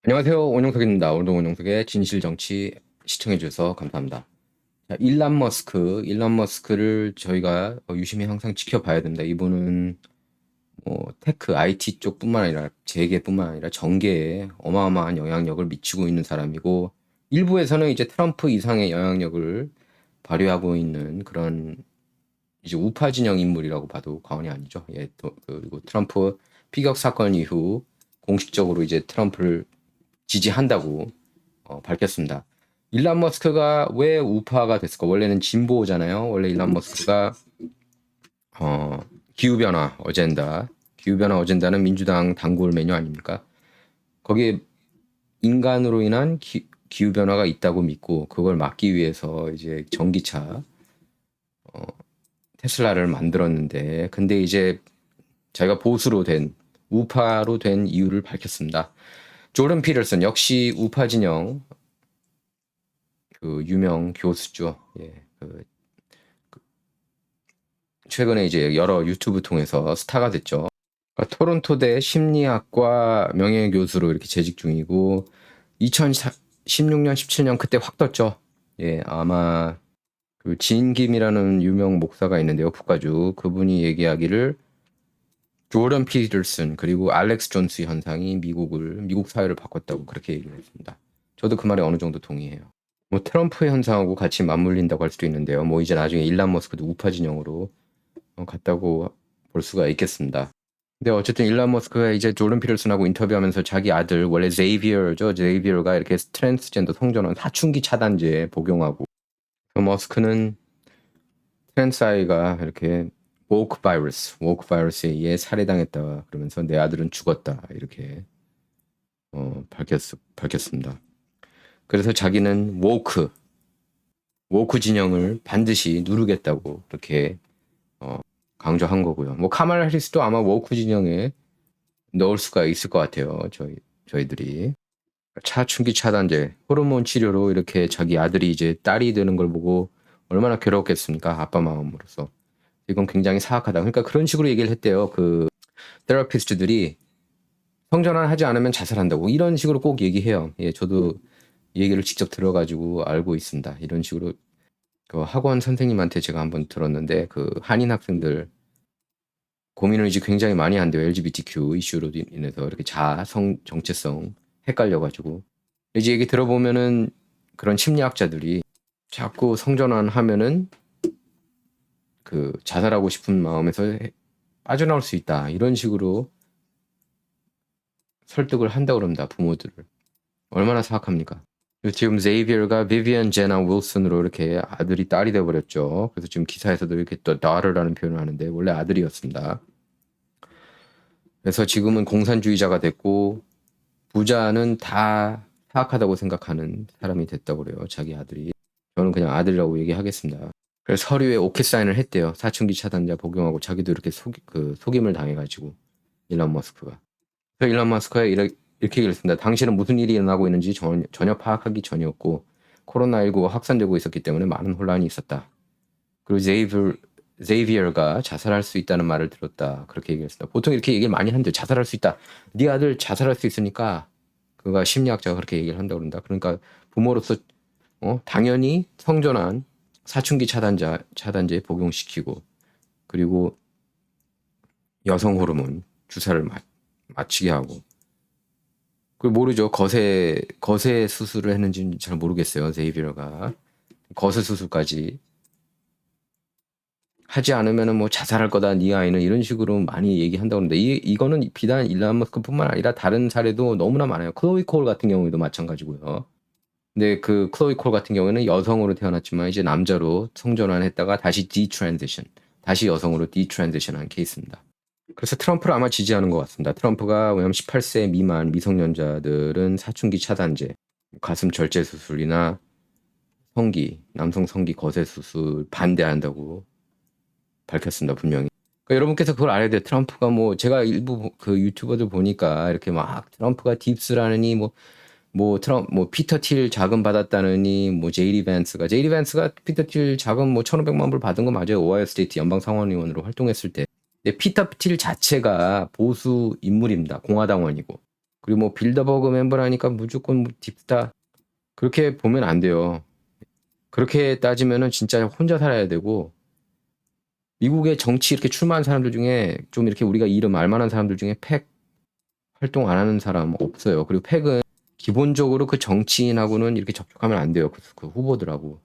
안녕하세요. 원영석입니다. 오늘도 원영석의 진실정치 시청해주셔서 감사합니다. 자, 일론 머스크를 저희가 유심히 항상 지켜봐야 됩니다. 이분은 뭐 테크, IT 쪽뿐만 아니라 재계뿐만 아니라 정계에 어마어마한 영향력을 미치고 있는 사람이고 일부에서는 이제 트럼프 이상의 영향력을 발휘하고 있는 그런 이제 우파 진영 인물이라고 봐도 과언이 아니죠. 예, 그리고 트럼프 피격 사건 이후 공식적으로 이제 트럼프를 지지한다고 밝혔습니다. 일론 머스크가 왜 우파가 됐을까? 원래는 진보잖아요. 원래 일론 머스크가 어, 기후변화 어젠다는 민주당 단골 메뉴 아닙니까? 거기에 인간으로 인한 기후변화가 있다고 믿고 그걸 막기 위해서 이제 전기차 테슬라를 만들었는데 근데 이제 자기가 우파로 된 이유를 밝혔습니다. 조던 피터슨 역시 우파 진영 그 유명 교수죠. 예, 최근에 이제 여러 유튜브 통해서 스타가 됐죠. 그러니까 토론토대 심리학과 명예교수로 이렇게 재직 중이고 2016년, 17년 그때 확 떴죠. 예, 아마 그 진김이라는 유명 목사가 있는데요, 북가주 그분이 얘기하기를 조던 피터슨 그리고 알렉스 존스 현상이 미국 사회를 바꿨다고 그렇게 얘기를 했습니다. 저도 그 말에 어느 정도 동의해요. 뭐 트럼프 현상하고 같이 맞물린다고 할 수도 있는데요. 뭐 이제 나중에 일론 머스크도 우파 진영으로 갔다고 볼 수가 있겠습니다. 근데 어쨌든 일론 머스크가 이제 조던 피터슨하고 인터뷰하면서 자기 아들 원래 제이비어가 이렇게 트랜스젠더 성전환 사춘기 차단제 복용하고 그 머스크는 트랜스 아이가 이렇게 woke 바이러스에 의해 살해당했다 그러면서 내 아들은 죽었다 이렇게 밝혔습니다. 그래서 자기는 woke 진영을 반드시 누르겠다고 그렇게 강조한 거고요. 뭐 카말라 해리스도 아마 woke 진영에 넣을 수가 있을 것 같아요. 저희들이 차춘기 차단제, 호르몬 치료로 이렇게 자기 아들이 이제 딸이 되는 걸 보고 얼마나 괴로웠겠습니까? 아빠 마음으로서. 이건 굉장히 사악하다. 그러니까 그런 식으로 얘기를 했대요. 그 테라피스트들이 성전환 하지 않으면 자살한다고 이런 식으로 꼭 얘기해요. 예, 저도 이 얘기를 직접 들어가지고 알고 있습니다. 이런 식으로 그 학원 선생님한테 제가 한번 들었는데 그 한인 학생들 고민을 이제 굉장히 많이 한대요. LGBTQ 이슈로 인해서 이렇게 자성 정체성 헷갈려가지고 이제 얘기 들어보면은 그런 심리학자들이 자꾸 성전환 하면은 그 자살하고 싶은 마음에서 빠져나올 수 있다 이런 식으로 설득을 한다고 그럽니다. 부모들을 얼마나 사악합니까? 지금 제이비어가 비비안 제나 윌슨으로 이렇게 아들이 딸이 돼버렸죠. 그래서 지금 기사에서도 이렇게 또 daughter라는 표현을 하는데 원래 아들이었습니다. 그래서 지금은 공산주의자가 됐고 부자는 다 사악하다고 생각하는 사람이 됐다고 그래요. 자기 아들이. 저는 그냥 아들이라고 얘기하겠습니다. 그래서 서류에 오케이 사인을 했대요. 사춘기 차단제 복용하고 자기도 이렇게 속임을 당해가지고 일론 머스크가. 그래서 일론 머스크가 이렇게 얘기를 했습니다. 당신은 무슨 일이 일어나고 있는지 전혀 파악하기 전이었고 코로나19가 확산되고 있었기 때문에 많은 혼란이 있었다. 그리고 제이비어가 자살할 수 있다는 말을 들었다. 그렇게 얘기했습니다. 보통 이렇게 얘기를 많이 하는데 자살할 수 있다. 네 아들 자살할 수 있으니까 그가 심리학자가 그렇게 얘기를 한다고 그런다. 그러니까 부모로서 당연히 성전환 사춘기 차단제 복용시키고 그리고 여성 호르몬 주사를 맞추게 하고 그 모르죠. 거세 수술을 했는지는 잘 모르겠어요. 제이비어가 거세 수술까지 하지 않으면은 뭐 자살할 거다. 네 아이는 이런 식으로 많이 얘기한다고 하는데 이거는 비단 일론 머스크뿐만 아니라 다른 사례도 너무나 많아요. 클로이 콜 같은 경우에도 마찬가지고요. 근데 그 클로이 콜 같은 경우에는 여성으로 태어났지만 이제 남자로 성전환했다가 다시 여성으로 디트랜지션한 케이스입니다. 그래서 트럼프를 아마 지지하는 것 같습니다. 트럼프가 왜냐면 18세 미만 미성년자들은 사춘기 차단제, 가슴 절제 수술이나 남성 성기 거세 수술 반대한다고 밝혔습니다. 분명히. 그러니까 여러분께서 그걸 알아야 돼요. 트럼프가 뭐 제가 일부 그 유튜버들 보니까 이렇게 막 트럼프가 딥스라느니 뭐 피터 틸 자금 받았다느니 뭐 제이디 밴스가 피터 틸 자금 뭐 1,500만 불 받은 거 맞아요. 오하이오 스테이트 연방 상원의원으로 활동했을 때. 근데 피터 틸 자체가 보수 인물입니다. 공화당원이고. 그리고 뭐 빌더버그 멤버라니까 무조건 뭐 딥스타 그렇게 보면 안 돼요. 그렇게 따지면은 진짜 혼자 살아야 되고 미국의 정치 이렇게 출마한 사람들 중에 좀 이렇게 우리가 이름 알만한 사람들 중에 팩 활동 안 하는 사람 없어요. 그리고 팩은 기본적으로 그 정치인하고는 이렇게 접촉하면 안 돼요. 그 후보들하고.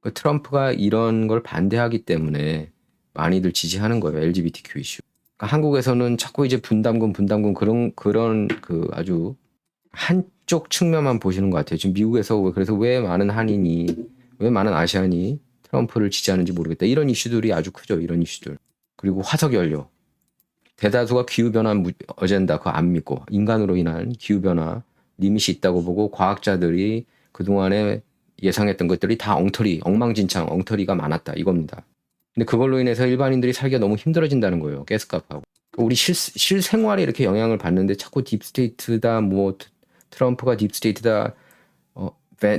그 트럼프가 이런 걸 반대하기 때문에 많이들 지지하는 거예요. LGBTQ 이슈. 그러니까 한국에서는 자꾸 이제 분담금 그런 그 아주 한쪽 측면만 보시는 것 같아요. 지금 미국에서 그래서 왜 많은 한인이 왜 많은 아시안이 트럼프를 지지하는지 모르겠다. 이런 이슈들이 아주 크죠. 이런 이슈들. 그리고 화석연료. 대다수가 기후변화 어젠다 그거 안 믿고 인간으로 인한 기후변화 리밋이 있다고 보고 과학자들이 그동안에 예상했던 것들이 다 엉망진창 엉터리가 많았다 이겁니다. 근데 그걸로 인해서 일반인들이 살기가 너무 힘들어진다는 거예요. 가스값하고. 우리 실생활에 이렇게 영향을 받는데 자꾸 딥스테이트다 뭐 트럼프가 딥스테이트다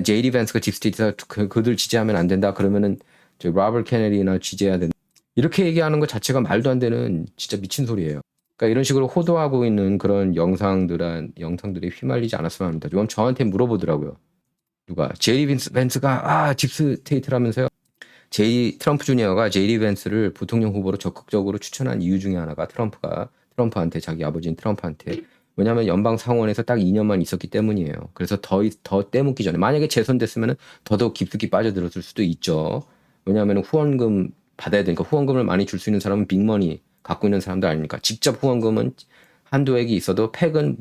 JD 밴스가 딥스테이트다 그들 지지하면 안 된다 그러면은 저 로버트 케네디나 지지해야 된다. 이렇게 얘기하는 것 자체가 말도 안 되는 진짜 미친 소리예요. 그러니까 이런 식으로 호도하고 있는 그런 영상들에 휘말리지 않았으면 합니다. 좀 저한테 물어보더라고요. 누가 JD 밴스가 딥스테이트라면서요. 트럼프 주니어가 JD 밴스를 부통령 후보로 적극적으로 추천한 이유 중에 하나가 트럼프한테 자기 아버지인 트럼프한테 왜냐하면 연방 상원에서 딱 2년만 있었기 때문이에요. 그래서 더 떼묻기 전에 만약에 재선됐으면 더더욱 깊숙이 빠져들었을 수도 있죠. 왜냐하면 후원금 받아야 되니까 후원금을 많이 줄 수 있는 사람은 빅머니 갖고 있는 사람들 아닙니까? 직접 후원금은 한도액이 있어도 팩은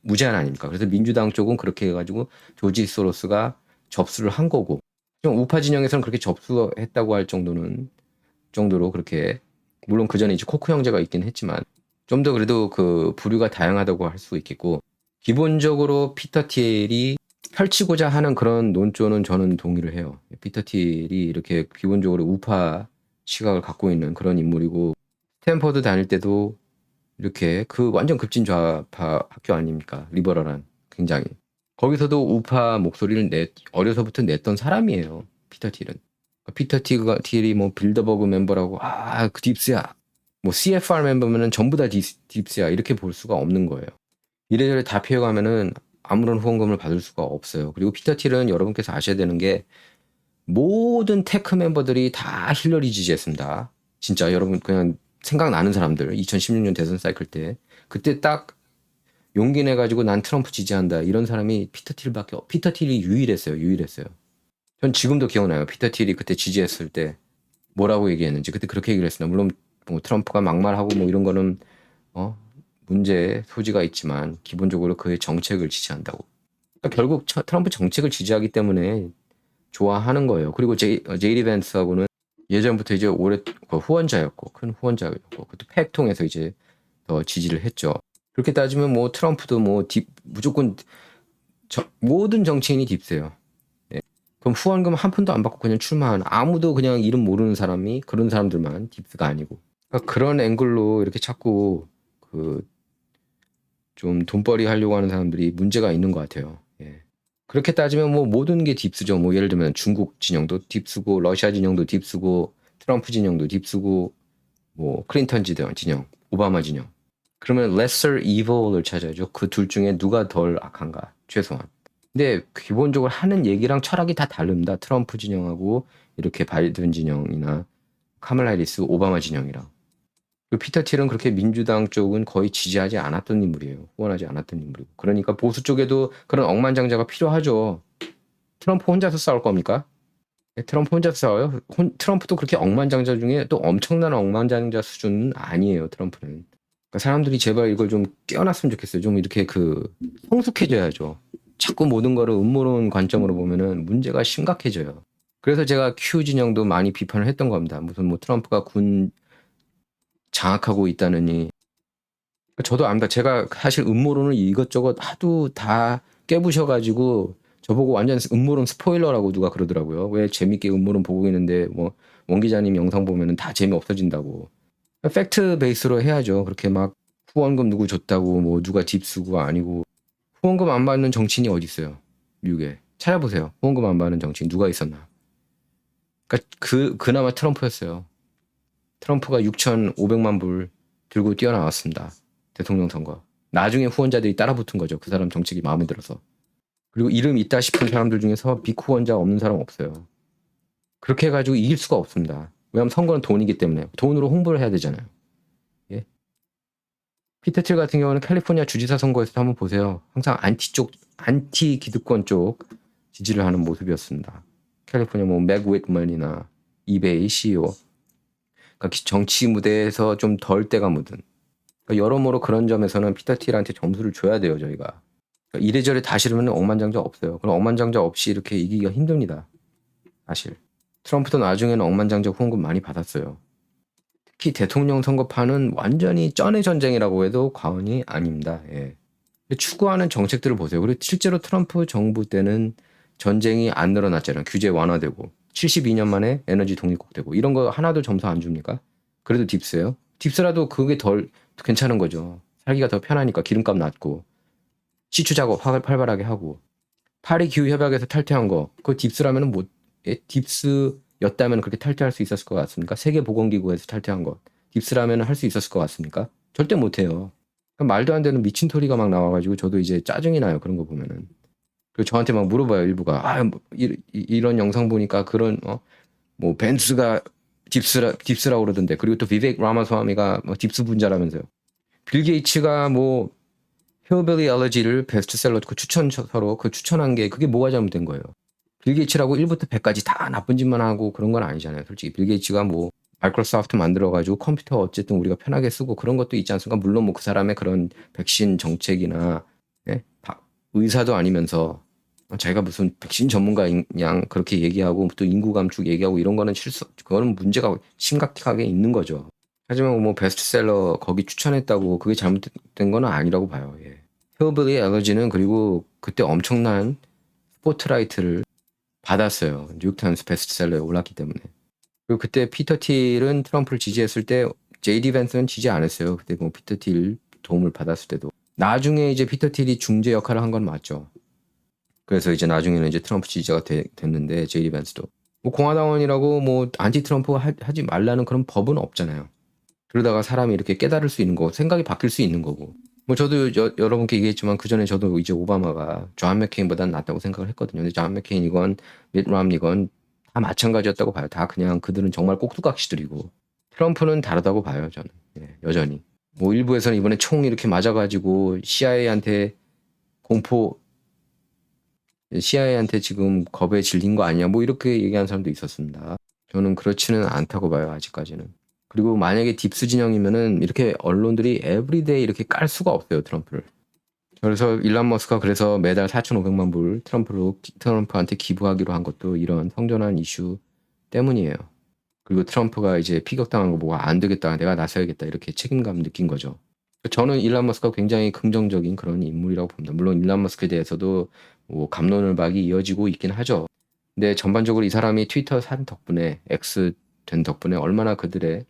무제한 아닙니까? 그래서 민주당 쪽은 그렇게 해가지고 조지 소로스가 접수를 한 거고 좀 우파 진영에서는 그렇게 접수했다고 할 정도로 그렇게 물론 그 전에 이제 코크 형제가 있긴 했지만 좀 더 그래도 그 부류가 다양하다고 할 수 있겠고 기본적으로 피터 틸이 펼치고자 하는 그런 논조는 저는 동의를 해요. 피터 틸이 이렇게 기본적으로 우파 시각을 갖고 있는 그런 인물이고 스탠퍼드 다닐 때도 이렇게 그 완전 급진 좌파 학교 아닙니까? 리버럴한 굉장히 거기서도 우파 목소리를 어려서부터 냈던 사람이에요. 피터 틸은. 틸이 뭐 빌더버그 멤버라고 그 딥스야. 뭐 CFR 멤버면은 전부 다 딥스야 이렇게 볼 수가 없는 거예요. 이래저래 다 피해가면은 아무런 후원금을 받을 수가 없어요. 그리고 피터 틸은 여러분께서 아셔야 되는 게 모든 테크 멤버들이 다 힐러리 지지했습니다. 진짜 여러분 그냥 생각나는 사람들 2016년 대선 사이클 때 그때 딱 용기 내가지고 난 트럼프 지지한다 이런 사람이 피터 틸이 유일했어요. 전 지금도 기억나요. 피터 틸이 그때 지지했을 때 뭐라고 얘기했는지 그때 그렇게 얘기를 했습니다. 물론 뭐 트럼프가 막말하고 뭐 이런 거는 문제 소지가 있지만 기본적으로 그의 정책을 지지한다고. 그러니까 결국 트럼프 정책을 지지하기 때문에 좋아하는 거예요. 그리고 제이디 밴스하고는 예전부터 이제 오래 후원자였고 큰 후원자였고 그것도 팩 통해서 이제 더 지지를 했죠. 그렇게 따지면 뭐 트럼프도 뭐 무조건 모든 정치인이 딥세요. 네. 그럼 후원금 한 푼도 안 받고 그냥 출마한 아무도 그냥 이름 모르는 사람이 그런 사람들만 딥스가 아니고 그러니까 그런 앵글로 이렇게 자꾸 그 좀 돈벌이 하려고 하는 사람들이 문제가 있는 것 같아요. 예. 그렇게 따지면 뭐 모든 게 딥스죠. 뭐 예를 들면 중국 진영도 딥스고 러시아 진영도 딥스고 트럼프 진영도 딥스고 뭐 클린턴 진영, 오바마 진영. 그러면 lesser evil을 찾아야죠. 그 둘 중에 누가 덜 악한가 최소한. 근데 기본적으로 하는 얘기랑 철학이 다 다릅니다. 트럼프 진영하고 이렇게 바이든 진영이나 카멀라 해리스 오바마 진영이랑. 그리고 피터 틸은 그렇게 민주당 쪽은 거의 지지하지 않았던 인물이에요. 후원하지 않았던 인물이고. 그러니까 보수 쪽에도 그런 억만장자가 필요하죠. 트럼프 혼자서 싸울 겁니까? 트럼프 혼자서 싸워요? 트럼프도 그렇게 억만장자 중에 또 엄청난 억만장자 수준은 아니에요. 트럼프는. 그러니까 사람들이 제발 이걸 좀 깨어났으면 좋겠어요. 좀 이렇게 성숙해져야죠. 자꾸 모든 거를 음모론 관점으로 보면은 문제가 심각해져요. 그래서 제가 Q 진영도 많이 비판을 했던 겁니다. 무슨 뭐 트럼프가 군 장악하고 있다느니. 저도 압니다. 제가 사실 음모론을 이것저것 하도 다 깨부셔가지고 저보고 완전 음모론 스포일러라고 누가 그러더라고요. 왜 재밌게 음모론 보고 있는데 뭐 원 기자님 영상 보면은 다 재미 없어진다고. 팩트 베이스로 해야죠. 그렇게 막 후원금 누구 줬다고 뭐 누가 딥스고 아니고 후원금 안 받는 정치인이 어디 있어요? 미국에 찾아보세요. 후원금 안 받는 정치인 누가 있었나? 그러니까 그나마 트럼프였어요. 트럼프가 6,500만 불 들고 뛰어나왔습니다. 대통령 선거. 나중에 후원자들이 따라붙은 거죠. 그 사람 정책이 마음에 들어서. 그리고 이름 있다 싶은 사람들 중에서 빅 후원자 없는 사람 없어요. 그렇게 해가지고 이길 수가 없습니다. 왜냐하면 선거는 돈이기 때문에 돈으로 홍보를 해야 되잖아요. 예? 피터 틸 같은 경우는 캘리포니아 주지사 선거에서 한번 보세요. 항상 안티 기득권 쪽 지지를 하는 모습이었습니다. 캘리포니아 뭐 맥 윗먼이나 이베이 CEO, 그러니까 정치 무대에서 좀 덜 때가 묻은. 그러니까 여러모로 그런 점에서는 피터 틸한테 점수를 줘야 돼요, 저희가. 그러니까 이래저래 다 싫으면 억만장자 없어요. 그럼 억만장자 없이 이렇게 이기기가 힘듭니다. 사실. 트럼프도 나중에는 억만장자 후원금 많이 받았어요. 특히 대통령 선거판은 완전히 쩐의 전쟁이라고 해도 과언이 아닙니다. 예. 추구하는 정책들을 보세요. 그리고 실제로 트럼프 정부 때는 전쟁이 안 늘어났잖아요. 규제 완화되고 72년 만에 에너지 독립국 되고 이런 거 하나도 점수 안 줍니까? 그래도 딥스예요. 딥스라도 그게 덜 괜찮은 거죠. 살기가 더 편하니까 기름값 낮고 시추 작업 활발하게 하고 파리 기후 협약에서 탈퇴한 거 그거 딥스라면은 못 딥스였다면 그렇게 탈퇴할 수 있었을 것 같습니까? 세계 보건기구에서 탈퇴한 거 딥스라면 할 수 있었을 것 같습니까? 절대 못해요. 말도 안 되는 미친 소리가 막 나와가지고 저도 이제 짜증이 나요. 그런 거 보면은. 그리고 저한테 막 물어봐요. 일부가 뭐 이런 영상 보니까 그런 뭐 벤츠가 딥스라고 그러던데. 그리고 또 비벡 라마스와미가 뭐 딥스 분자라면서요. 빌 게이츠가 뭐 힐빌리 엘러지를 베스트셀러 그 추천서로 그 추천한 게 그게 뭐가 잘못된 거예요. 빌 게이츠라고 1부터 100까지 다 나쁜 짓만 하고 그런 건 아니잖아요. 솔직히 빌 게이츠가 뭐 마이크로소프트 만들어가지고 컴퓨터 어쨌든 우리가 편하게 쓰고 그런 것도 있지 않습니까? 물론 뭐 그 사람의 그런 백신 정책이나 예? 의사도 아니면서 자기가 무슨 백신 전문가인 양 그렇게 얘기하고 또 인구 감축 얘기하고 이런 거는 그거는 문제가 심각하게 있는 거죠. 하지만 뭐 베스트셀러 거기 추천했다고 그게 잘못된 건 아니라고 봐요. 예. 힐빌리 엘러지는 그리고 그때 엄청난 스포트라이트를 받았어요. 뉴욕타임스 베스트셀러에 올랐기 때문에. 그리고 그때 피터 틸은 트럼프를 지지했을 때 제이디 벤스는 지지 안 했어요. 그때 뭐 피터 틸 도움을 받았을 때도. 나중에 이제 피터 틸이 중재 역할을 한 건 맞죠. 그래서 이제 나중에는 이제 트럼프 지지자가 됐는데 제이디 벤스도. 뭐 공화당원이라고 뭐 안티 트럼프 하지 말라는 그런 법은 없잖아요. 그러다가 사람이 이렇게 깨달을 수 있는 거고 생각이 바뀔 수 있는 거고. 뭐 저도 여러분께 얘기했지만 그 전에 저도 이제 오바마가 존 맥케인보다는 낫다고 생각을 했거든요. 근데 존 맥케인이건 밋 롬니건 다 마찬가지였다고 봐요. 다 그냥 그들은 정말 꼭두각시들이고 트럼프는 다르다고 봐요. 저는 예, 여전히. 뭐 일부에서는 이번에 총 이렇게 맞아가지고 CIA한테 지금 겁에 질린 거 아니야? 뭐 이렇게 얘기하는 사람도 있었습니다. 저는 그렇지는 않다고 봐요. 아직까지는. 그리고 만약에 딥스 진영이면은 이렇게 언론들이 에브리데이 이렇게 깔 수가 없어요. 트럼프를. 그래서 일론 머스크가 그래서 매달 4,500만 불 트럼프한테 기부하기로 한 것도 이런 성전환 이슈 때문이에요. 그리고 트럼프가 이제 피격당한 거 보고 안 되겠다, 내가 나서야겠다 이렇게 책임감 느낀 거죠. 저는 일론 머스크가 굉장히 긍정적인 그런 인물이라고 봅니다. 물론 일론 머스크에 대해서도 뭐 갑론을박이 이어지고 있긴 하죠. 근데 전반적으로 이 사람이 트위터 산 덕분에 X 된 덕분에 얼마나 그들의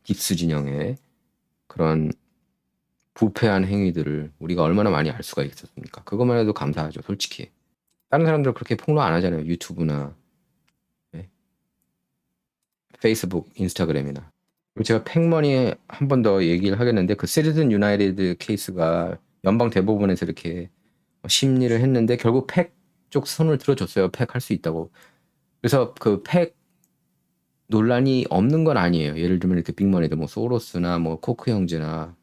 딥스 진영의 그런 부패한 행위들을 우리가 얼마나 많이 알 수가 있었습니까? 그것만 해도 감사하죠, 솔직히. 다른 사람들 그렇게 폭로 안 하잖아요. 유튜브나 네? 페이스북, 인스타그램이나. 그리고 제가 팩머니에 한 번 더 얘기를 하겠는데 그 시티즌 유나이티드 케이스가 연방 대법원에서 이렇게 심리를 했는데 결국 팩 쪽 손을 들어줬어요. 팩 할 수 있다고. 그래서 그 팩 논란이 없는 건 아니에요. 예를 들면 이렇게 빅머니들 뭐 소로스나 뭐 코크 형제나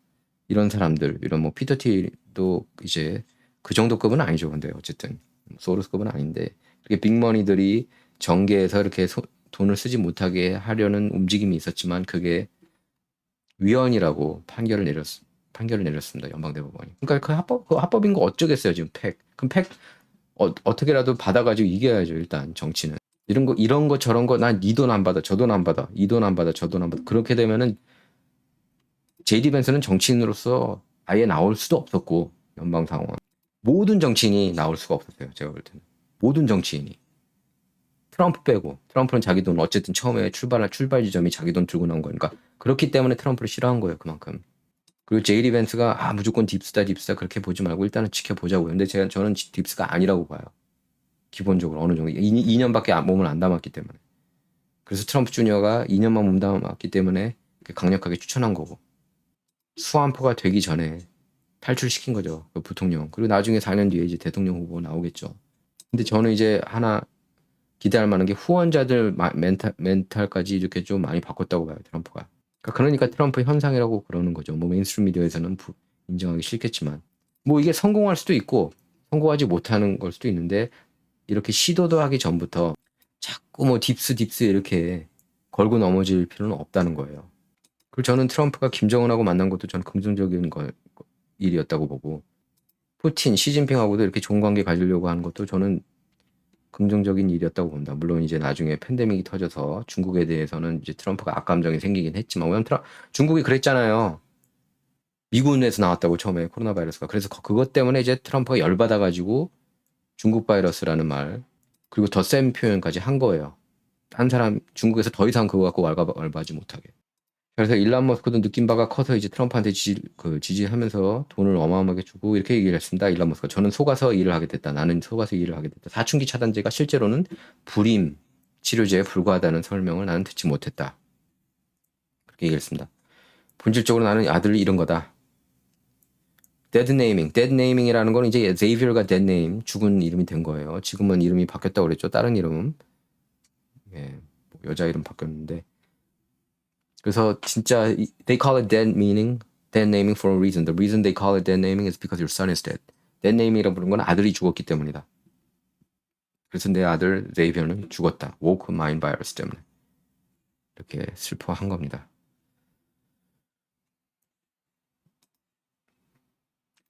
이런 사람들, 이런 뭐 피터 틸도 이제 그 정도 급은 아니죠. 근데 어쨌든 소로스급은 아닌데 이렇게 빅머니들이 정계에서 이렇게 돈을 쓰지 못하게 하려는 움직임이 있었지만 그게 위헌이라고 판결을 내렸습니다. 연방대법원이. 그러니까 그 합법인 거 어쩌겠어요 지금 팩. 그럼 팩 어떻게라도 받아가지고 이겨야죠 일단 정치는. 이런 거 저런 거 난 이 돈 안 받아 저 돈 안 받아 이 돈 안 받아 저 돈 안 받아 그렇게 되면은 제이디 벤스는 정치인으로서 아예 나올 수도 없었고 연방 상원 모든 정치인이 나올 수가 없었어요. 제가 볼 때는 모든 정치인이 트럼프 빼고 트럼프는 자기 돈 어쨌든 처음에 출발 지점이 자기 돈 들고 나온 거니까 그렇기 때문에 트럼프를 싫어한 거예요 그만큼. 그리고 제이디 벤스가 무조건 딥스다 그렇게 보지 말고 일단은 지켜보자고요. 근데 저는 딥스가 아니라고 봐요. 기본적으로 어느 정도 2년밖에 몸을 안 담았기 때문에. 그래서 트럼프 주니어가 2년만 몸담았기 때문에 강력하게 추천한 거고 스완프가 되기 전에 탈출시킨 거죠. 그 부통령. 그리고 나중에 4년 뒤에 이제 대통령 후보 나오겠죠. 근데 저는 이제 하나 기대할 만한 게 후원자들 멘탈까지 이렇게 좀 많이 바꿨다고 봐요, 트럼프가. 그러니까 트럼프 현상이라고 그러는 거죠. 뭐 메인스트림 미디어에서는 인정하기 싫겠지만. 뭐 이게 성공할 수도 있고 성공하지 못하는 걸 수도 있는데 이렇게 시도도 하기 전부터 자꾸 뭐 딥스 이렇게 걸고 넘어질 필요는 없다는 거예요. 그리고 저는 트럼프가 김정은하고 만난 것도 저는 긍정적인 일이었다고 보고 푸틴, 시진핑하고도 이렇게 좋은 관계 가지려고 하는 것도 저는 긍정적인 일이었다고 봅니다. 물론 이제 나중에 팬데믹이 터져서 중국에 대해서는 이제 트럼프가 악감정이 생기긴 했지만 왜냐면 중국이 그랬잖아요. 미군에서 나왔다고 처음에 코로나 바이러스가. 그래서 그것 때문에 이제 트럼프가 열받아가지고 중국 바이러스라는 말 그리고 더 센 표현까지 한 거예요. 한 사람 중국에서 더 이상 그거 갖고 왈가왈부하지 못하게. 그래서 일론 머스크도 느낀 바가 커서 이제 트럼프한테 지지하면서 돈을 어마어마하게 주고 이렇게 얘기를 했습니다. 일론 머스크가 저는 속아서 일을 하게 됐다. 나는 속아서 일을 하게 됐다. 사춘기 차단제가 실제로는 불임 치료제에 불과하다는 설명을 나는 듣지 못했다. 그렇게 얘기했습니다. 본질적으로 나는 아들을 잃은 거다. dead naming이라는 건 이제 Xavier가 dead name, 죽은 이름이 된 거예요. 지금은 이름이 바뀌었다고 그랬죠. 다른 이름, 예, 여자 이름 바뀌었는데. 그래서 진짜 they call it dead naming for a reason. The reason they call it dead naming is because your son is dead. dead naming이라고 부르는 건 아들이 죽었기 때문이다. 그래서 내 아들 Xavier는 죽었다. woke mind virus 때문에. 이렇게 슬퍼한 겁니다.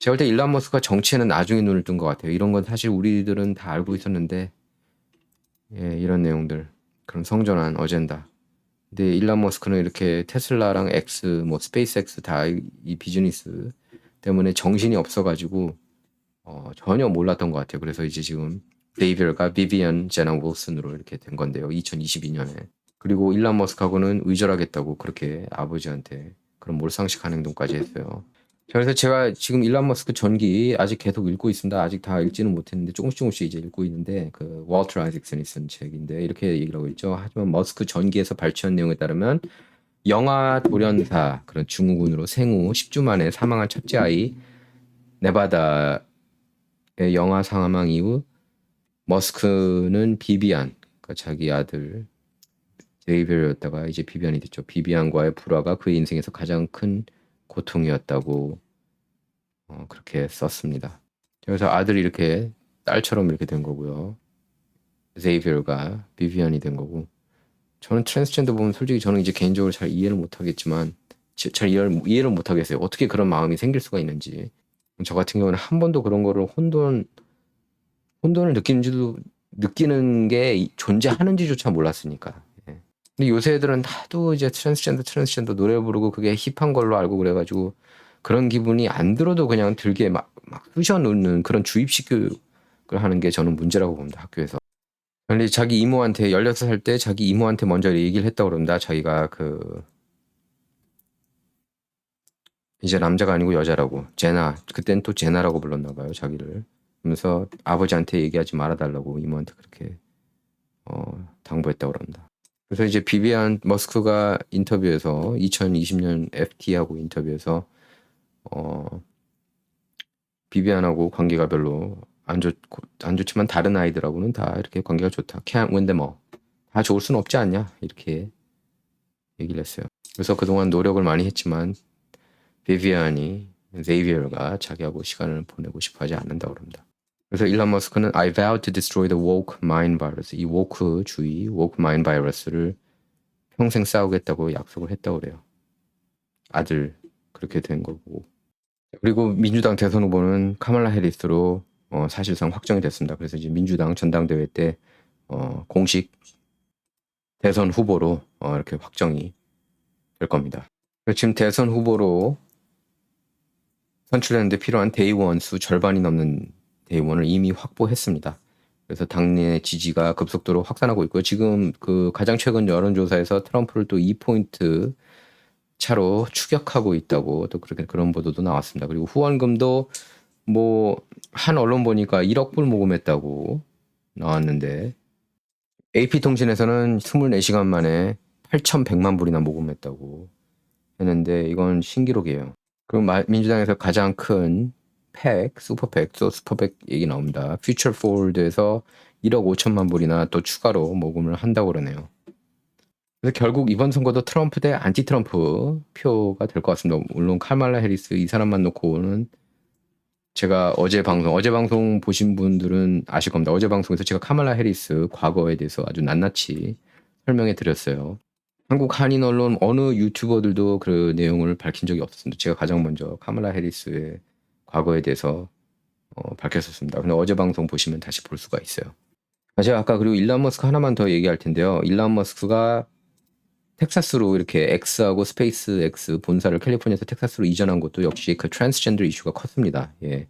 제가 볼 때 일론 머스크가 정치에는 나중에 눈을 뜬 것 같아요. 이런 건 사실 우리들은 다 알고 있었는데 예, 이런 내용들 그런 성전환 어젠다. 근데 일론 머스크는 이렇게 테슬라랑 X, 뭐 스페이스X 다 이 비즈니스 때문에 정신이 없어가지고 전혀 몰랐던 것 같아요. 그래서 이제 지금 데이비얼과 비비언 제나 윌슨으로 이렇게 된 건데요. 2022년에. 그리고 일론 머스크하고는 의절하겠다고 그렇게 아버지한테 그런 몰상식한 행동까지 했어요. 자, 그래서 제가 지금 일론 머스크 전기 아직 계속 읽고 있습니다. 아직 다 읽지는 못했는데 조금씩 이제 읽고 있는데 그 월터 아이잭슨이 쓴 책인데 이렇게 얘기를 하고 있죠. 하지만 머스크 전기에서 발췌한 내용에 따르면 영아 돌연사 그런 증후군으로 생후 10주 만에 사망한 첫째 아이 네바다의 영아 사망 이후 머스크는 비비안 그러니까 자기 아들 제이벨이었다가 이제 비비안이 됐죠. 비비안과의 불화가 그의 인생에서 가장 큰 고통이었다고 그렇게 썼습니다. 그래서 아들이 이렇게 딸처럼 이렇게 된 거고요. 제이비얼과 비비안이 된 거고. 저는 트랜스젠더 보면 솔직히 저는 이제 개인적으로 잘 이해를 못 하겠지만 잘 이해를 못 하겠어요. 어떻게 그런 마음이 생길 수가 있는지. 저 같은 경우는 한 번도 그런 거를 혼돈을 느끼는 게 존재하는지조차 몰랐으니까. 예. 근데 요새 애들은 하도 이제 트랜스젠더 노래 부르고 그게 힙한 걸로 알고 그래가지고 그런 기분이 안 들어도 그냥 들게 막 쑤셔 놓는 그런 주입식 교육을 하는 게 저는 문제라고 봅니다. 학교에서. 근데 자기 이모한테 16살 때 자기 이모한테 먼저 얘기를 했다고 그럽니다. 자기가 이제 남자가 아니고 여자라고. 제나. 그땐 또 제나라고 불렀나 봐요. 자기를. 그러면서 아버지한테 얘기하지 말아달라고 이모한테 그렇게 당부했다고 그럽니다. 그래서 이제 비비안 머스크가 인터뷰에서 2020년 FT하고 인터뷰에서 비비안하고 관계가 별로 안 좋지만 다른 아이들하고는 다 이렇게 관계가 좋다. Can't win them all. 다 좋을 수는 없지 않냐 이렇게 얘기를 했어요. 그래서 그동안 노력을 많이 했지만 비비안이 제이비얼과 자기하고 시간을 보내고 싶어하지 않는다고 합니다. 그래서 일론 머스크는 I vow to destroy the woke mind virus. 이 woke주의, woke mind virus를 평생 싸우겠다고 약속을 했다고 그래요. 아들 그렇게 된 거고. 그리고 민주당 대선 후보는 카말라 해리스로 사실상 확정이 됐습니다. 그래서 이제 민주당 전당대회 때 공식 대선 후보로 이렇게 확정이 될 겁니다. 지금 대선 후보로 선출했는데 필요한 대의원 수 절반이 넘는 대의원을 이미 확보했습니다. 그래서 당내 지지가 급속도로 확산하고 있고요. 지금 그 가장 최근 여론조사에서 트럼프를 또 2포인트 차로 추격하고 있다고 또 그런 보도도 나왔습니다. 그리고 후원금도 뭐 한 언론 보니까 1억 불 모금했다고 나왔는데 AP통신에서는 24시간 만에 8,100만 불이나 모금했다고 했는데 이건 신기록이에요. 그럼 민주당에서 가장 큰 팩, 슈퍼팩, 또 슈퍼팩 얘기 나옵니다. 퓨처 포워드에서 1억 5천만 불이나 또 추가로 모금을 한다고 그러네요. 그래서 결국 이번 선거도 트럼프 대 안티 트럼프 표가 될 것 같습니다. 물론 카말라 해리스 이 사람만 놓고는 제가 어제 방송 보신 분들은 아실 겁니다. 어제 방송에서 제가 카말라 해리스 과거에 대해서 아주 낱낱이 설명해 드렸어요. 한국 한인 언론 어느 유튜버들도 그 내용을 밝힌 적이 없었습니다. 제가 가장 먼저 카말라 해리스의 과거에 대해서 밝혔었습니다. 근데 어제 방송 보시면 다시 볼 수가 있어요. 제가 아까 그리고 일론 머스크 하나만 더 얘기할 텐데요. 일론 머스크가 텍사스로 이렇게 X하고 스페이스 X 본사를 캘리포니아에서 텍사스로 이전한 것도 역시 그 트랜스젠더 이슈가 컸습니다. 예.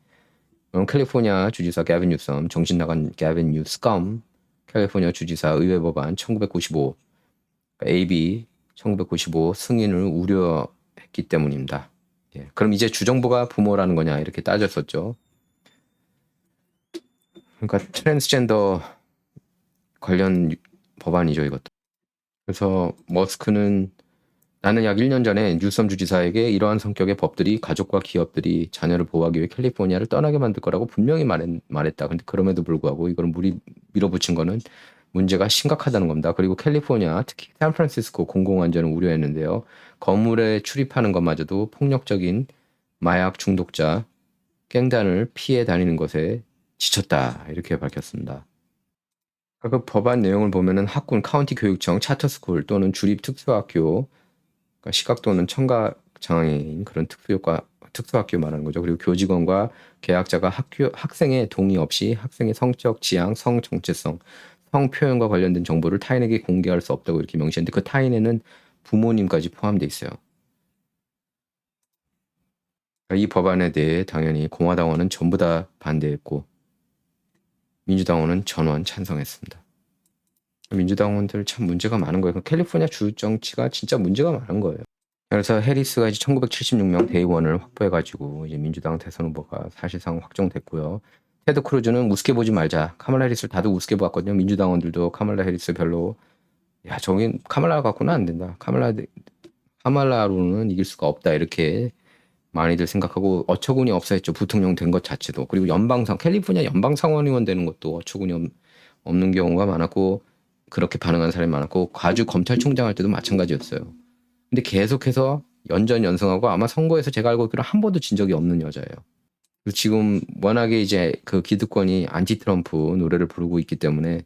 캘리포니아 주지사 게빈 뉴섬, 정신 나간 게빈 뉴스컴, 캘리포니아 주지사 의회 법안 1995, AB 1995 승인을 우려했기 때문입니다. 예. 그럼 이제 주정부가 부모라는 거냐 이렇게 따졌었죠. 그러니까 트랜스젠더 관련 법안이죠, 이것도. 그래서 머스크는 나는 약 1년 전에 뉴섬 주지사에게 이러한 성격의 법들이 가족과 기업들이 자녀를 보호하기 위해 캘리포니아를 떠나게 만들 거라고 분명히 말했다. 근데 그럼에도 불구하고 이걸 밀어붙인 거는 문제가 심각하다는 겁니다. 그리고 캘리포니아, 특히 샌프란시스코 공공안전을 우려했는데요. 건물에 출입하는 것마저도 폭력적인 마약 중독자, 갱단을 피해 다니는 것에 지쳤다. 이렇게 밝혔습니다. 그 법안 내용을 보면은 학군, 카운티 교육청, 차터스쿨 또는 주립 특수학교, 그러니까 시각 또는 청각 장애인 그런 특수학교 말하는 거죠. 그리고 교직원과 계약자가 학생의 동의 없이 학생의 성적 지향, 성 정체성, 성 표현과 관련된 정보를 타인에게 공개할 수 없다고 이렇게 명시했는데 그 타인에는 부모님까지 포함되어 있어요. 그러니까 이 법안에 대해 당연히 공화당원은 전부 다 반대했고 민주당원은 전원 찬성했습니다. 민주당원들 참 문제가 많은 거예요. 캘리포니아 주 정치가 진짜 문제가 많은 거예요. 그래서 해리스가 이제 1976명 대의원을 확보해가지고 이제 민주당 대선 후보가 사실상 확정됐고요. 테드 크루즈는 우습게 보지 말자. 카말라 해리스를 다들 우습게 봤거든요. 민주당원들도 카말라 해리스 별로 저긴 카말라 갖고는 안 된다. 카말라로는 이길 수가 없다. 이렇게 많이들 생각하고 어처구니 없어 했죠. 부통령 된 것 자체도. 그리고 캘리포니아 연방상원의원 되는 것도 어처구니 없는 경우가 많았고 그렇게 반응한 사람이 많았고 과주 검찰총장 할 때도 마찬가지였어요. 근데 계속해서 연전연승하고 아마 선거에서 제가 알고 있기로 한 번도 진 적이 없는 여자예요. 그리고 지금 워낙에 이제 그 기득권이 안티 트럼프 노래를 부르고 있기 때문에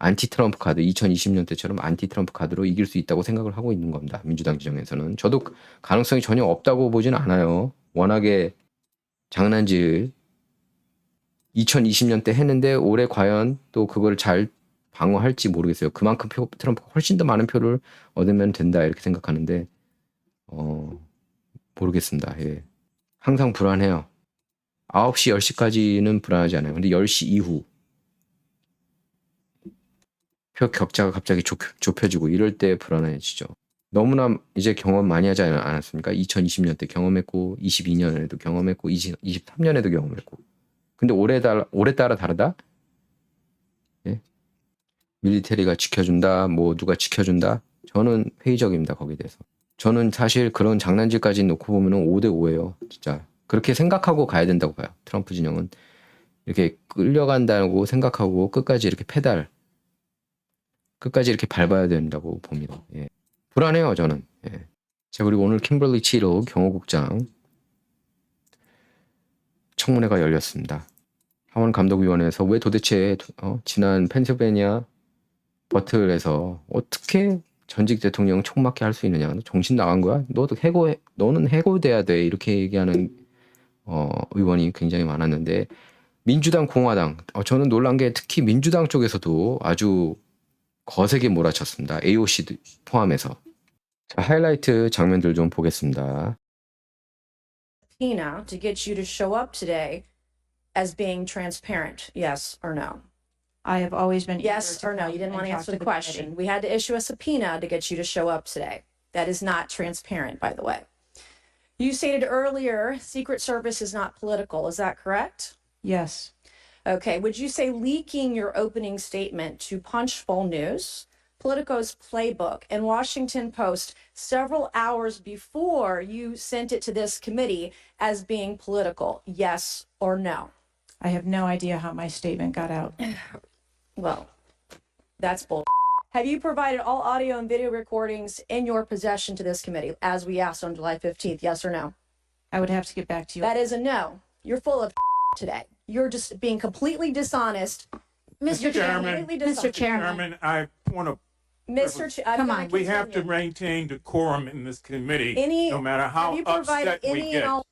안티 트럼프 카드 2020년 때처럼 안티 트럼프 카드로 이길 수 있다고 생각을 하고 있는 겁니다. 민주당 지정에서는. 저도 가능성이 전혀 없다고 보진 않아요. 워낙에 장난질 2020년 때 했는데 올해 과연 또 그걸 잘 방어할지 모르겠어요. 그만큼 트럼프가 훨씬 더 많은 표를 얻으면 된다 이렇게 생각하는데 모르겠습니다. 예. 항상 불안해요. 9시, 10시까지는 불안하지 않아요. 근데 10시 이후 표 격차가 갑자기 좁혀지고 이럴 때 불안해지죠. 너무나 이제 경험 많이 하지 않았습니까? 2020년 때 경험했고 22년에도 경험했고 23년에도 경험했고 근데 올해 따라 다르다? 예? 밀리터리가 지켜준다, 뭐 누가 지켜준다? 저는 회의적입니다. 거기에 대해서. 저는 사실 그런 장난질까지 놓고 보면 5대5예요. 진짜. 그렇게 생각하고 가야 된다고 봐요. 트럼프 진영은. 이렇게 끌려간다고 생각하고 끝까지 이렇게 끝까지 이렇게 밟아야 된다고 봅니다. 예. 불안해요, 저는. 예. 자, 그리고 오늘 킴벌리 치로 경호국장 청문회가 열렸습니다. 하원 감독위원회에서 왜 도대체 지난 펜실베니아 버틀에서 어떻게 전직 대통령 총맞게 할 수 있느냐? 너 정신 나간 거야? 너는 해고돼야 돼. 이렇게 얘기하는 의원이 굉장히 많았는데 민주당, 공화당 저는 놀란 게 특히 민주당 쪽에서도 아주 거세게 몰아쳤습니다. AOC 포함해서. 자, 하이라이트 장면들 좀 보겠습니다. subpoena to get you to show up today as being transparent, yes or no? I have always been. Yes or no? You didn't want to answer the question. We had to issue a subpoena to get you to show up today. That is not transparent, by the way. You stated earlier, Secret Service is not political. Is that correct? Yes, Okay. Would you say leaking your opening statement to Punchbowl News Politico's playbook and Washington Post several hours before you sent it to this committee as being political? Yes or no? I have no idea how my statement got out. Well, that's bull. Have you provided all audio and video recordings in your possession to this committee, as we asked on July 15th? Yes or no? I would have to get back to you. That is a no. You're full of today. You're just being completely dishonest. Mr. Chairman, Completely dishonest. Mr. Chairman, I want to, Come on. we have to maintain decorum in this committee, Any- no matter Have how you provided upset we any get. and all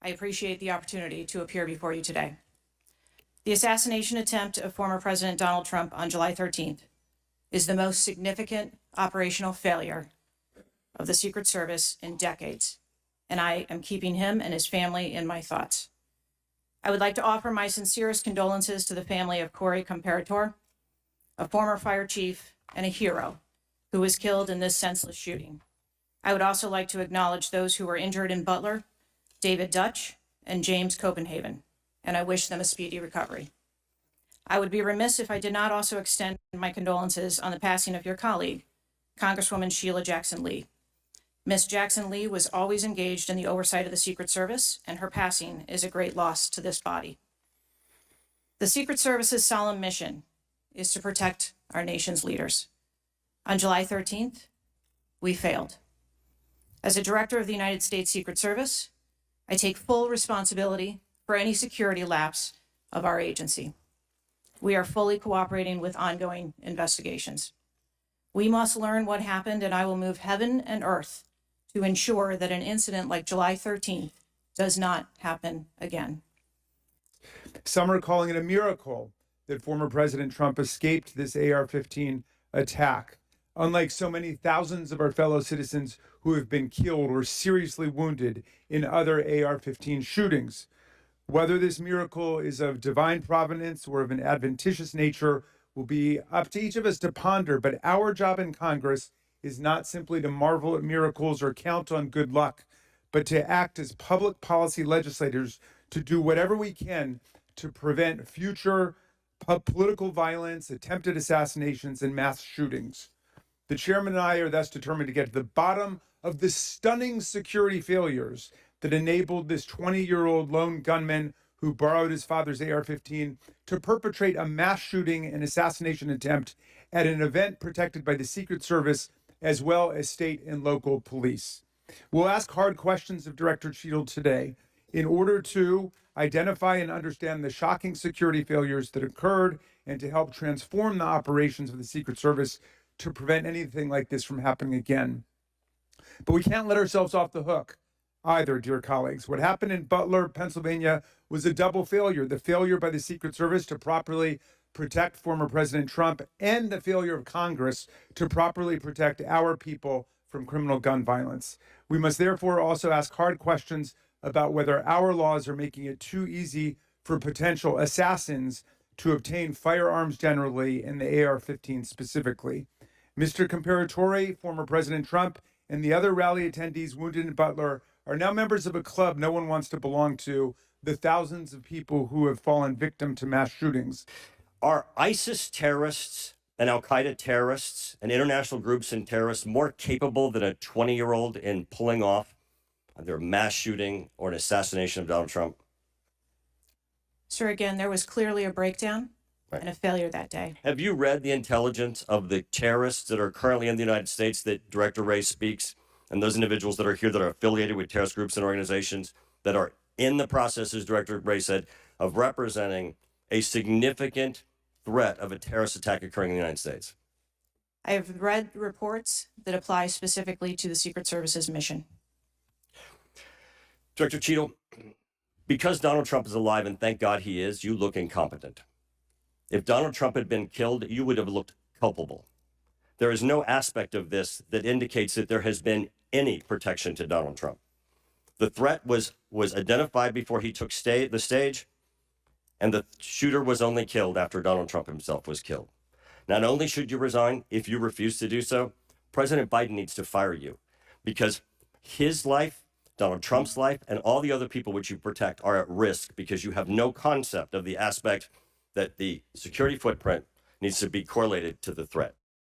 I appreciate the opportunity to appear before you today. The assassination attempt of former President Donald Trump on July 13th is the most significant operational failure of the Secret Service in decades, and I am keeping him and his family in my thoughts. I would like to offer my sincerest condolences to the family of Corey Comparator, a former fire chief and a hero who was killed in this senseless shooting. I would also like to acknowledge those who were injured in Butler, David Dutch and James Copenhagen, and I wish them a speedy recovery. I would be remiss if I did not also extend my condolences on the passing of your colleague, Congresswoman Sheila Jackson Lee. Ms. Jackson Lee was always engaged in the oversight of the Secret Service, and her passing is a great loss to this body. The Secret Service's solemn mission is to protect our nation's leaders. On July 13th, we failed. As a director of the United States Secret Service, I take full responsibility for any security lapse of our agency. We are fully cooperating with ongoing investigations. We must learn what happened, and I will move heaven and earth to ensure that an incident like July 13th does not happen again. Some are calling it a miracle that former President Trump escaped this AR-15 attack. Unlike so many thousands of our fellow citizens who have been killed or seriously wounded in other AR-15 shootings. Whether this miracle is of divine providence or of an adventitious nature will be up to each of us to ponder, but our job in Congress is not simply to marvel at miracles or count on good luck, but to act as public policy legislators to do whatever we can to prevent future political violence, attempted assassinations, and mass shootings. The chairman and I are thus determined to get to the bottom of the stunning security failures that enabled this 20-year-old lone gunman who borrowed his father's AR-15 to perpetrate a mass shooting and assassination attempt at an event protected by the Secret Service as well as state and local police. We'll ask hard questions of Director Cheadle today in order to identify and understand the shocking security failures that occurred and to help transform the operations of the Secret Service to prevent anything like this from happening again. But we can't let ourselves off the hook either, dear colleagues. What happened in Butler, Pennsylvania was a double failure. The failure by the Secret Service to properly protect former President Trump and the failure of Congress to properly protect our people from criminal gun violence. We must therefore also ask hard questions about whether our laws are making it too easy for potential assassins to obtain firearms generally and the AR-15 specifically. Mr. Comparatore, former President Trump, and the other rally attendees wounded in Butler are now members of a club no one wants to belong to, the thousands of people who have fallen victim to mass shootings. Are ISIS terrorists and Al-Qaeda terrorists and international groups and terrorists more capable than a 20-year-old in pulling off either a mass shooting or an assassination of Donald Trump? Sir, again, there was clearly a breakdown and a failure that day. Have you read the intelligence of the terrorists that are currently in the United States that Director Wray speaks, and those individuals that are here that are affiliated with terrorist groups and organizations that are in the process, as Director Wray said, of representing a significant threat of a terrorist attack occurring in the United States? I have read reports that apply specifically to the Secret Service's mission. Director Cheadle, because Donald Trump is alive, and thank God he is, you look incompetent. If Donald Trump had been killed, you would have looked culpable. There is no aspect of this that indicates that there has been any protection to Donald Trump. The threat was identified before he took the stage, and the shooter was only killed after Donald Trump himself was killed. Not only should you resign, if you refuse to do so, President Biden needs to fire you, because his life, Donald Trump's life, and all the other people which you protect are at risk because you have no concept of the aspect that the security footprint needs to be correlated to the threat.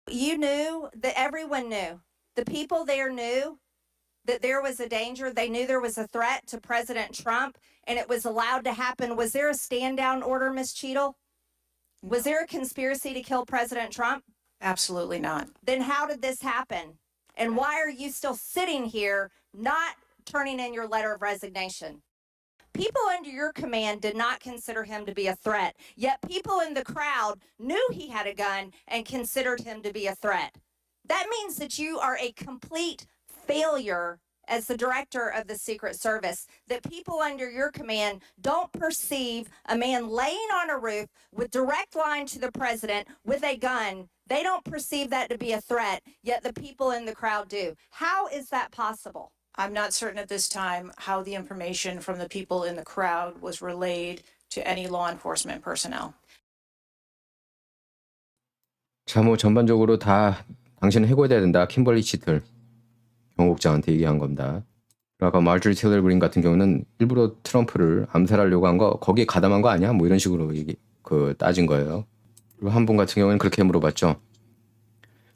You knew that everyone knew. The people there knew that there was a danger. They knew there was a threat to President Trump, and it was allowed to happen. Was there a stand down order, Ms. Cheadle? Was there a conspiracy to kill President Trump? Absolutely not. Then how did this happen? And why are you still sitting here not turning in your letter of resignation? People under your command did not consider him to be a threat, yet people in the crowd knew he had a gun and considered him to be a threat. That means that you are a complete failure as the director of the Secret Service, that people under your command don't perceive a man laying on a roof with direct line to the president with a gun. They don't perceive that to be a threat, yet the people in the crowd do. How is that possible? I'm not certain at this time how the information from the people in the crowd was relayed to any law enforcement personnel. 자, 뭐 전반적으로 다 당신은 해고해야 된다. 킴벌리 치틀 경호국장한테 얘기한 겁니다. 아까 마르조리 테일러 그린 같은 경우는 일부러 트럼프를 암살하려고 한 거 거기에 가담한 거 아니야? 뭐 이런 식으로 따진 거예요. 그리고 한 분 같은 경우는 그렇게 물어봤죠.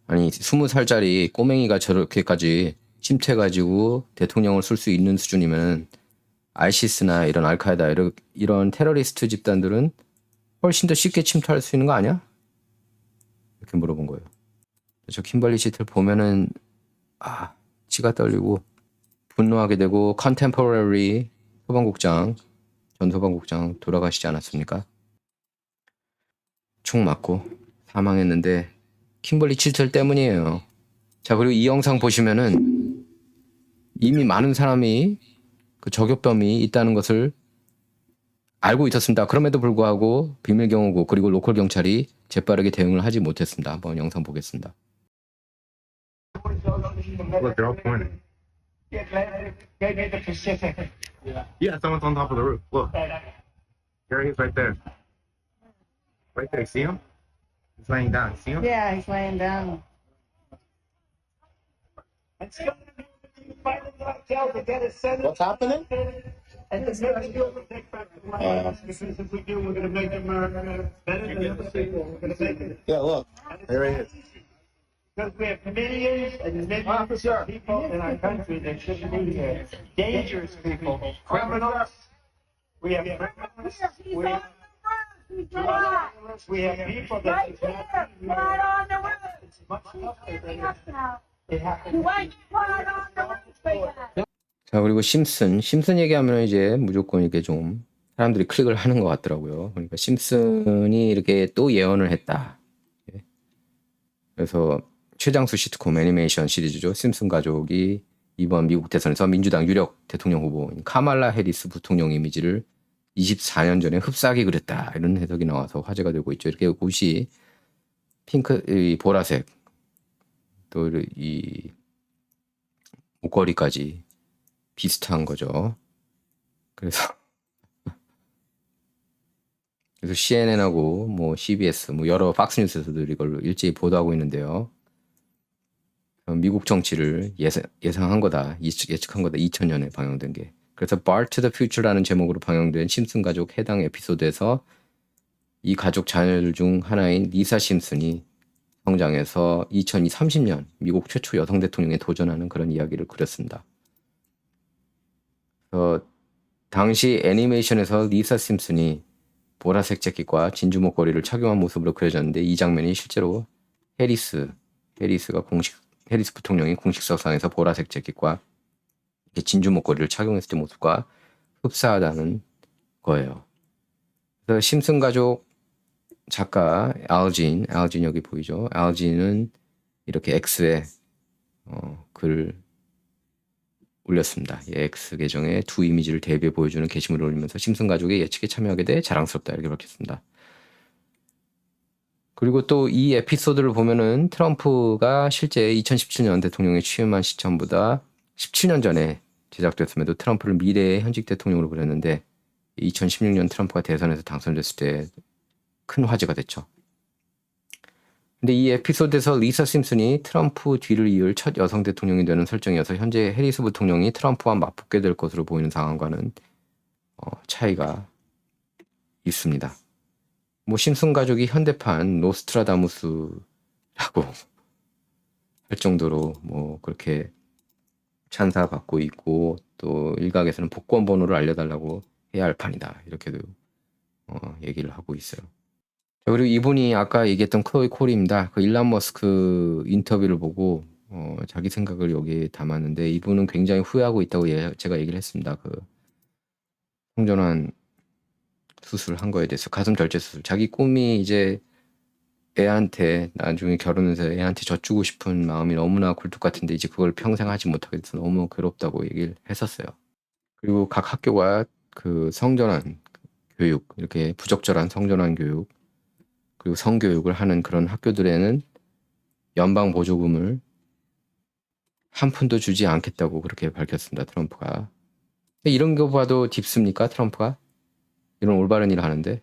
아니 20살짜리 꼬맹이가 저렇게까지 침투해가지고 대통령을 쏠 수 있는 수준이면 아이시스나 이런 알카에다 이런 테러리스트 집단들은 훨씬 더 쉽게 침투할 수 있는 거 아니야? 이렇게 물어본 거예요. 저 킴벌리 치틀 보면은 치가 떨리고 분노하게 되고 컨템포러리 전 소방국장 돌아가시지 않았습니까? 총 맞고 사망했는데 킴벌리 치틀 때문이에요. 자, 그리고 이 영상 보시면은 이미 많은 사람이 그 저격범이 있다는 것을 알고 있었습니다. 그럼에도 불구하고 비밀경호국 그리고 로컬 경찰이 재빠르게 대응을 하지 못했습니다. 한번 영상 보겠습니다. Look, they're all pointing. They made the Pacific. Yeah, someone's on top of the roof. Look. There he is right there. Right there. See him? He's laying down. See him? Yeah, he's laying down. What's happening? And this is take back the land. Because if we do, we're going to make America better than other people. We're going to make it. Yeah, look. There he is. Because we have millions and millions of people in our country that shouldn't be here. Dangerous people, criminals. We have criminals. We have people that Right on the roof. it's much tougher than Now. it happened. Right on the roof. 자, 그리고 심슨 얘기하면 이제 무조건 이렇게 좀 사람들이 클릭을 하는 것 같더라고요. 그러니까 심슨이 이렇게 또 예언을 했다. 그래서 최장수 시트콤 애니메이션 시리즈죠. 심슨 가족이 이번 미국 대선에서 민주당 유력 대통령 후보인 카말라 해리스 부통령 이미지를 24년 전에 흡사하게 그렸다. 이런 해석이 나와서 화제가 되고 있죠. 이렇게 옷이 이 보라색 또 이 목걸이까지 비슷한 거죠. 그래서 CNN하고 뭐 CBS 뭐 여러 팍스뉴스에서도 이걸 일제히 보도하고 있는데요. 미국 정치를 예상한 거다, 예측한 거다. 2000년에 방영된 게. 그래서 Bar to the Future라는 제목으로 방영된 심슨 가족 해당 에피소드에서 이 가족 자녀들 중 하나인 리사 심슨이 성장해서 2030년 미국 최초 여성 대통령에 도전하는 그런 이야기를 그렸습니다. 당시 애니메이션에서 리사 심슨이 보라색 재킷과 진주 목걸이를 착용한 모습으로 그려졌는데 이 장면이 실제로 해리스 부통령이 공식 석상에서 보라색 재킷과 진주 목걸이를 착용했을 때 모습과 흡사하다는 거예요. 그래서 심슨 가족 작가 알진 여기 보이죠? 알진은 이렇게 X에 글을 올렸습니다. X 계정에 두 이미지를 대비해 보여주는 게시물을 올리면서 심슨 가족의 예측에 참여하게 돼 자랑스럽다 이렇게 밝혔습니다. 그리고 또 이 에피소드를 보면은 트럼프가 실제 2017년 대통령에 취임한 시점보다 17년 전에 제작됐음에도 트럼프를 미래의 현직 대통령으로 그렸는데 2016년 트럼프가 대선에서 당선됐을 때 큰 화제가 됐죠. 근데 이 에피소드에서 리사 심슨이 트럼프 뒤를 이을 첫 여성 대통령이 되는 설정이어서 현재 해리스 부통령이 트럼프와 맞붙게 될 것으로 보이는 상황과는 차이가 있습니다. 뭐 심슨 가족이 현대판 노스트라다무스라고 할 정도로 뭐 그렇게 찬사받고 있고 또 일각에서는 복권 번호를 알려달라고 해야 할 판이다 이렇게도 얘기를 하고 있어요. 자, 그리고 이분이 아까 얘기했던 클로이 콜입니다. 그 일론 머스크 인터뷰를 보고 자기 생각을 여기에 담았는데 이분은 굉장히 후회하고 있다고 제가 얘기를 했습니다. 그 성전환 수술한 거에 대해서 가슴 절제 수술. 자기 꿈이 이제 애한테 나중에 결혼해서 애한테 젖주고 싶은 마음이 너무나 굴뚝 같은데 이제 그걸 평생 하지 못하게 돼서 너무 괴롭다고 얘기를 했었어요. 그리고 각 학교가 그 성전환 교육 이렇게 부적절한 성전환 교육 그리고 성교육을 하는 그런 학교들에는 연방 보조금을 한 푼도 주지 않겠다고 그렇게 밝혔습니다. 트럼프가. 이런 거 봐도 딥습니까? 트럼프가? 이런 올바른 일을 하는데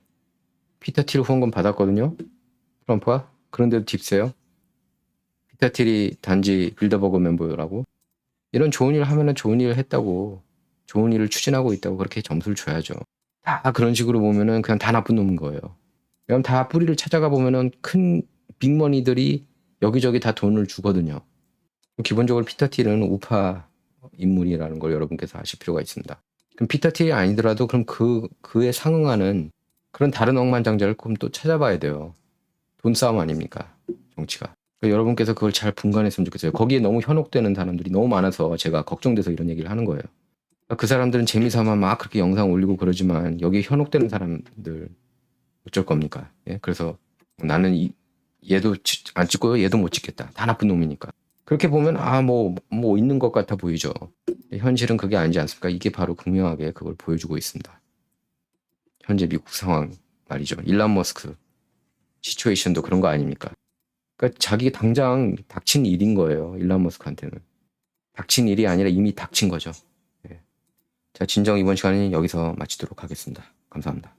피터 틸 후원금 받았거든요. 트럼프가. 그런데도 딥세요. 피터 틸이 단지 빌더버그 멤버라고. 이런 좋은 일을 하면은 좋은 일을 했다고 좋은 일을 추진하고 있다고 그렇게 점수를 줘야죠. 다 그런 식으로 보면은 그냥 다 나쁜 놈인 거예요. 그럼 다 뿌리를 찾아가 보면은 큰 빅머니들이 여기저기 다 돈을 주거든요. 기본적으로 피터 틸은 우파 인물이라는 걸 여러분께서 아실 필요가 있습니다. 그럼 피터 틸이 아니더라도 그럼 그에 상응하는 그런 다른 억만장자를 그럼 또 찾아봐야 돼요. 돈 싸움 아닙니까? 정치가. 그러니까 여러분께서 그걸 잘 분간했으면 좋겠어요. 거기에 너무 현혹되는 사람들이 너무 많아서 제가 걱정돼서 이런 얘기를 하는 거예요. 그러니까 그 사람들은 재미삼아 막 그렇게 영상 올리고 그러지만 여기에 현혹되는 사람들 어쩔 겁니까? 예? 그래서 나는 얘도 안 찍고요. 얘도 못 찍겠다. 다 나쁜 놈이니까. 그렇게 보면 뭐 있는 것 같아 보이죠. 현실은 그게 아니지 않습니까? 이게 바로 극명하게 그걸 보여주고 있습니다. 현재 미국 상황 말이죠. 일론 머스크 시츄에이션도 그런 거 아닙니까? 그러니까 자기 당장 닥친 일인 거예요. 일론 머스크한테는. 닥친 일이 아니라 이미 닥친 거죠. 예. 자, 진정 이번 시간은 여기서 마치도록 하겠습니다. 감사합니다.